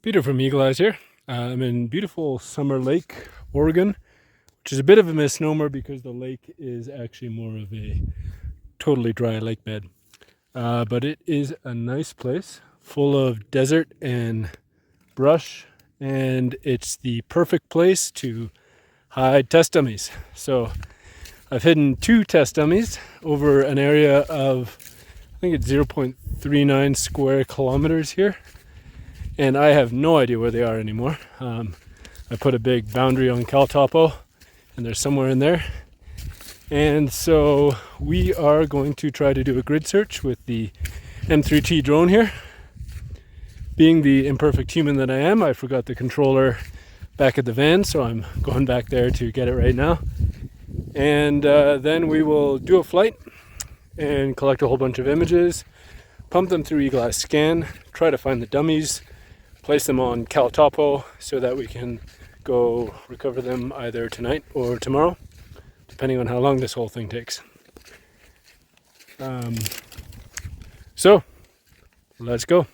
Peter from Eagle Eyes here. I'm in beautiful Summer Lake, Oregon, which is a bit of a misnomer because the lake is actually more of a totally dry lake bed. But it is a nice place full of desert and brush, and it's the perfect place to hide test dummies. So I've hidden 2 test dummies over an area of, I think it's 0.39 square kilometers here. And I have no idea where they are anymore. I put a big boundary on CalTopo, and they're somewhere in there. And so we are going to try to do a grid search with the M4T drone here. Being the imperfect human that I am, I forgot the controller back at the van, so I'm going back there to get it right now. And then we will do a flight and collect a whole bunch of images, pump them through Eagle Eye Scan, try to find the dummies, place them on CalTopo so that we can go recover them either tonight or tomorrow, depending on how long this whole thing takes. So let's go.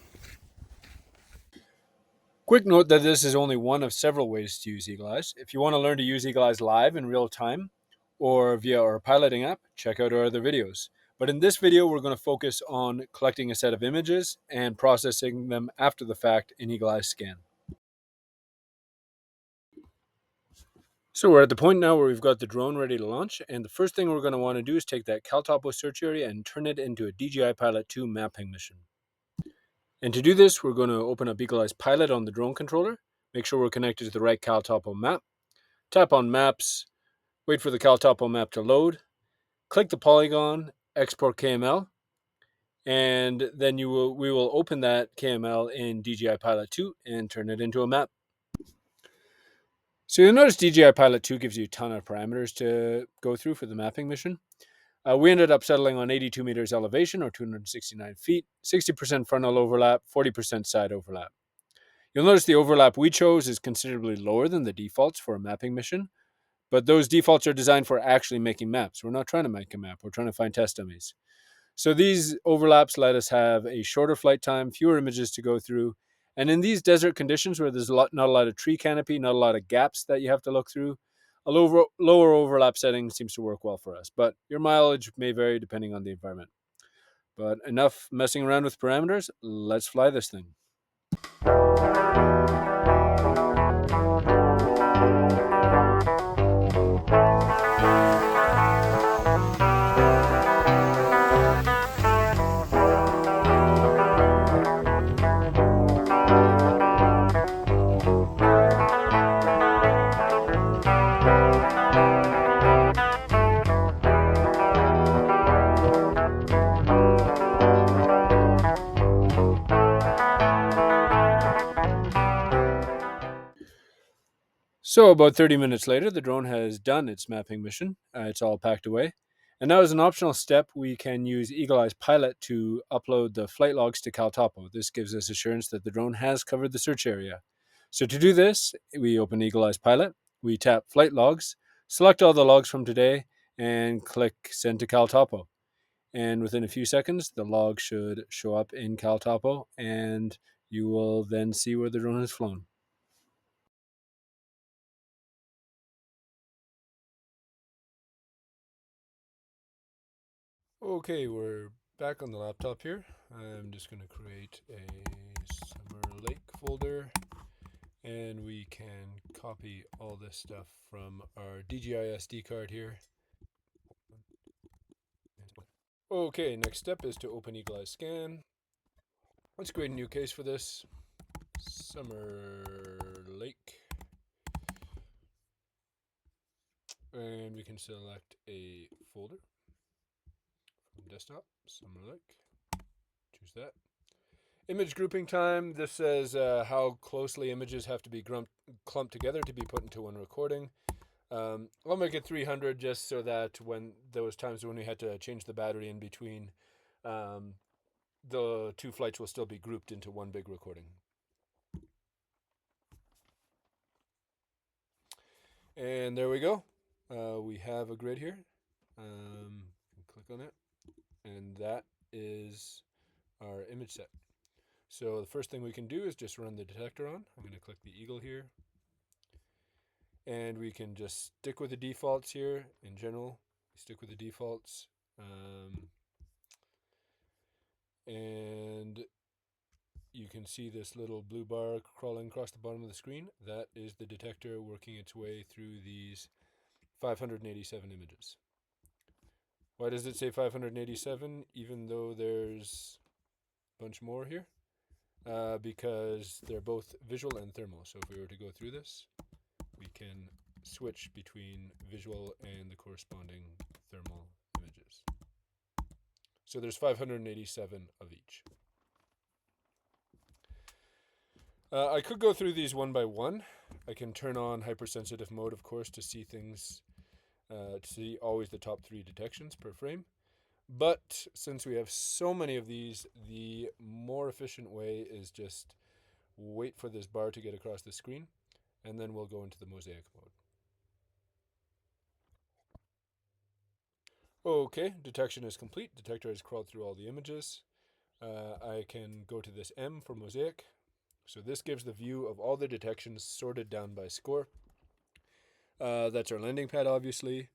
Quick note that this is only one of several ways to use Eagle Eyes. If you want to learn to use Eagle Eyes live in real time or via our piloting app, check out our other videos. But in this video, we're going to focus on collecting a set of images and processing them after the fact in Eagle Eye Scan. So we're at the point now where we've got the drone ready to launch, and the first thing we're going to want to do is take that CalTopo search area and turn it into a DJI Pilot 2 mapping mission. And to do this, we're going to open up Eagle Eyes Pilot on the drone controller, make sure we're connected to the right CalTopo map, tap on Maps, wait for the CalTopo map to load, click the polygon, export KML, and then we will open that KML in DJI Pilot 2 and turn it into a map. So you'll notice DJI Pilot 2 gives you a ton of parameters to go through for the mapping mission. We ended up settling on 82 meters elevation or 269 feet, 60% frontal overlap, 40% side overlap. You'll notice the overlap we chose is considerably lower than the defaults for a mapping mission, but those defaults are designed for actually making maps. We're not trying to make a map, we're trying to find test dummies. So these overlaps let us have a shorter flight time, fewer images to go through. And in these desert conditions where there's not a lot of tree canopy, not a lot of gaps that you have to look through, a lower overlap setting seems to work well for us. But your mileage may vary depending on the environment. But enough messing around with parameters, let's fly this thing. So about 30 minutes later, the drone has done its mapping mission. It's all packed away. And now as an optional step, we can use Eagle Eyes Pilot to upload the flight logs to CalTopo. This gives us assurance that the drone has covered the search area. So to do this, we open Eagle Eyes Pilot, we tap Flight Logs, select all the logs from today, and click Send to CalTopo. And within a few seconds, the log should show up in CalTopo, and you will then see where the drone has flown. Okay, we're back on the laptop here. I'm just going to create a Summer Lake folder, and we can copy all this stuff from our DJI SD card here. Okay, next step is to open Eagle Eye Scan. Let's create a new case for this. Summer Lake. And we can select a folder. Desktop, Summer Lake, choose that. Image grouping time, this says how closely images have to be clumped together to be put into one recording. I'll make it 300 just so that when there was times when we had to change the battery in between, the 2 flights will still be grouped into one big recording. And there we go. We have a grid here. Click on it. And that is our image set. So the first thing we can do is just run the detector on. I'm going to click the eagle here. And we can just stick with the defaults here. In general, stick with the defaults. And you can see this little blue bar crawling across the bottom of the screen. That is the detector working its way through these 587 images. Why does it say 587 even though there's a bunch more here? Because they're both visual and thermal. So if we were to go through this, we can switch between visual and the corresponding thermal images. So there's 587 of each. I could go through these one by one. I can turn on hypersensitive mode, of course, to see things, to see always the top 3 detections per frame. But since we have so many of these, the more efficient way is just wait for this bar to get across the screen, and then we'll go into the mosaic mode. Okay, detection is complete. Detector has crawled through all the images. I can go to this M for mosaic. So this gives the view of all the detections sorted down by score. That's our landing pad, obviously.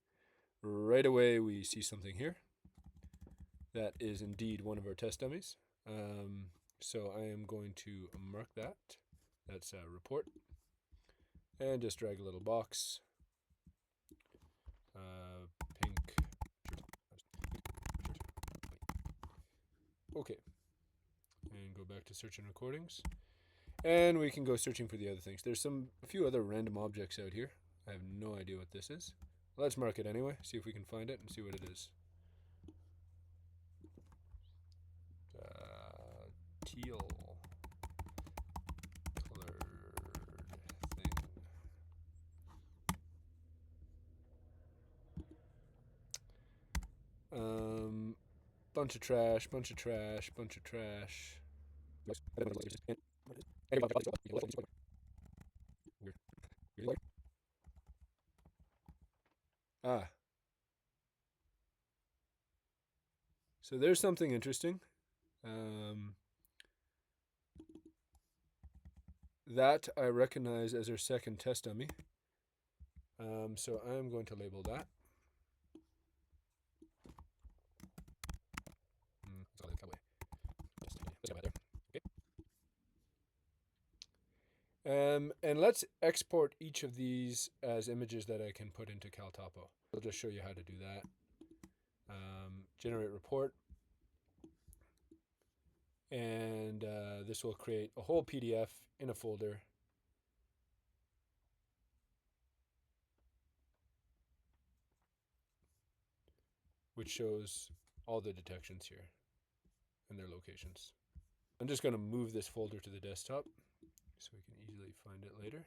Right away we see something here. That is indeed one of our test dummies. So I am going to mark that. That's a report. And just drag a little box. Pink. Okay. And go back to search and recordings. And we can go searching for the other things. There's a few other random objects out here. I have no idea what this is. Let's mark it anyway, see if we can find it and see what it is. Teal colored thing. Bunch of trash, bunch of trash, bunch of trash. Ah. So there's something interesting. That I recognize as our second test dummy. So I'm going to label that. And let's export each of these as images that I can put into CalTopo. I'll just show you how to do that. Generate report. And this will create a whole PDF in a folder. Which shows all the detections here and their locations. I'm just going to move this folder to the desktop so we can easily find it later.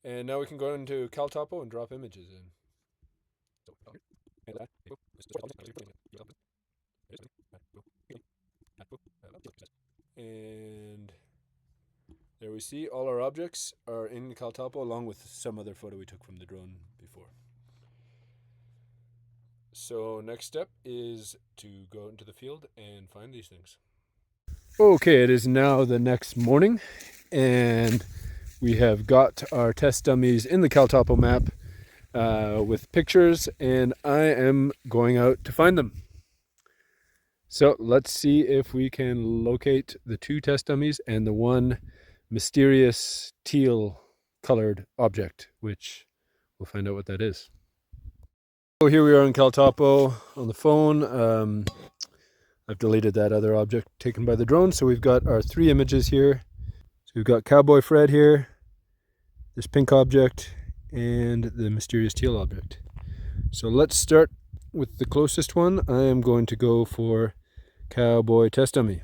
And now we can go into CalTopo and drop images in. And there we see all our objects are in CalTopo along with some other photo we took from the drone before. So next step is to go into the field and find these things. Okay, it is now the next morning and we have got our test dummies in the CalTopo map with pictures, and I am going out to find them. So let's see if we can locate the 2 test dummies and the one mysterious teal colored object, which we'll find out what that is. So here we are in CalTopo on the phone. I've deleted that other object taken by the drone. So we've got our 3 images here. So we've got Cowboy Fred here, this pink object, and the mysterious teal object. So let's start with the closest one. I am going to go for Cowboy Test Dummy.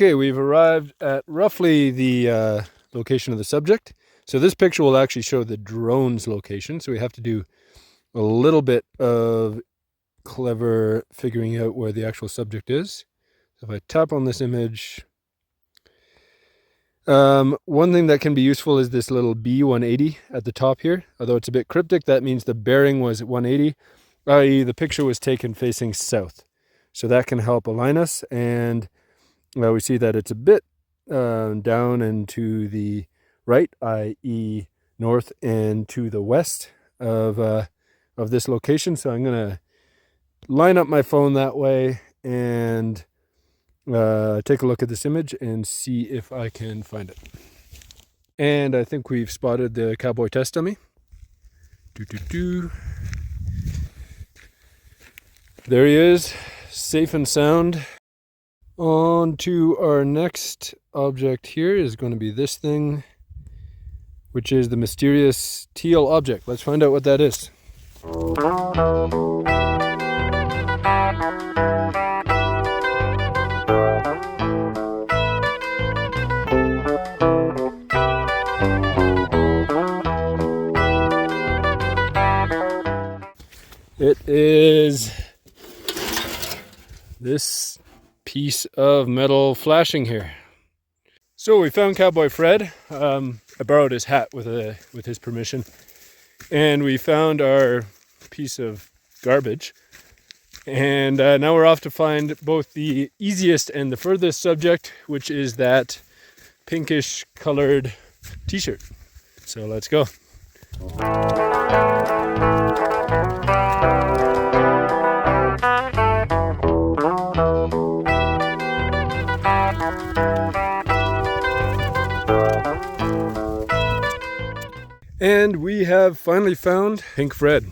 Okay, we've arrived at roughly the location of the subject. So this picture will actually show the drone's location. So we have to do a little bit of clever figuring out where the actual subject is. So if I tap on this image, one thing that can be useful is this little B180 at the top here. Although it's a bit cryptic, that means the bearing was at 180, i.e. the picture was taken facing south. So that can help align us, and we see that it's a bit down and to the right, i.e. north and to the west of this location. So I'm going to line up my phone that way and take a look at this image and see if I can find it. And I think we've spotted the cowboy test dummy. There he is, safe and sound. On to our next object here is going to be this thing, which is the mysterious teal object. Let's find out what that is. It is this piece of metal flashing here. So we found Cowboy Fred. I borrowed his hat with his permission, and we found our piece of garbage. And now we're off to find both the easiest and the furthest subject, which is that pinkish colored t-shirt. So let's go. And we have finally found Pink Fred.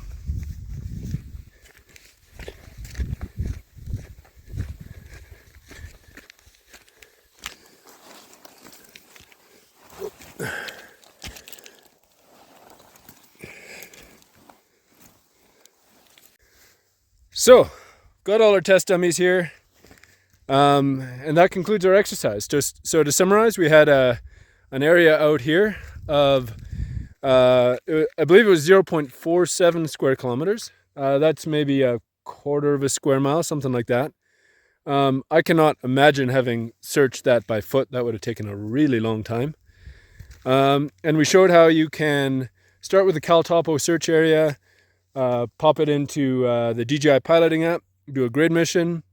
So, got all our test dummies here, and that concludes our exercise. So to summarize, we had an area out here of I believe it was 0.47 square kilometers. That's maybe a quarter of a square mile, something like that. I cannot imagine having searched that by foot. That would have taken a really long time. And we showed how you can start with the CalTopo search area, pop it into the DJI piloting app, do a grid mission.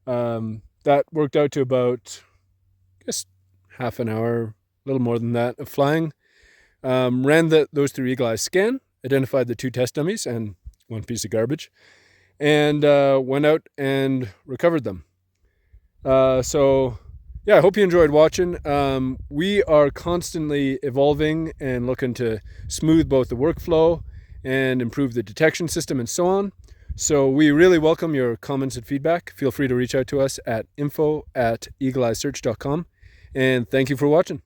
That worked out to about, I guess, half an hour, a little more than that, of flying. Ran those through Eagle Eye Scan, identified the 2 test dummies and 1 piece of garbage, and went out and recovered them. So yeah, I hope you enjoyed watching. We are constantly evolving and looking to smooth both the workflow and improve the detection system and so on. So we really welcome your comments and feedback. Feel free to reach out to us at info@eagleeyesearch.com, and thank you for watching.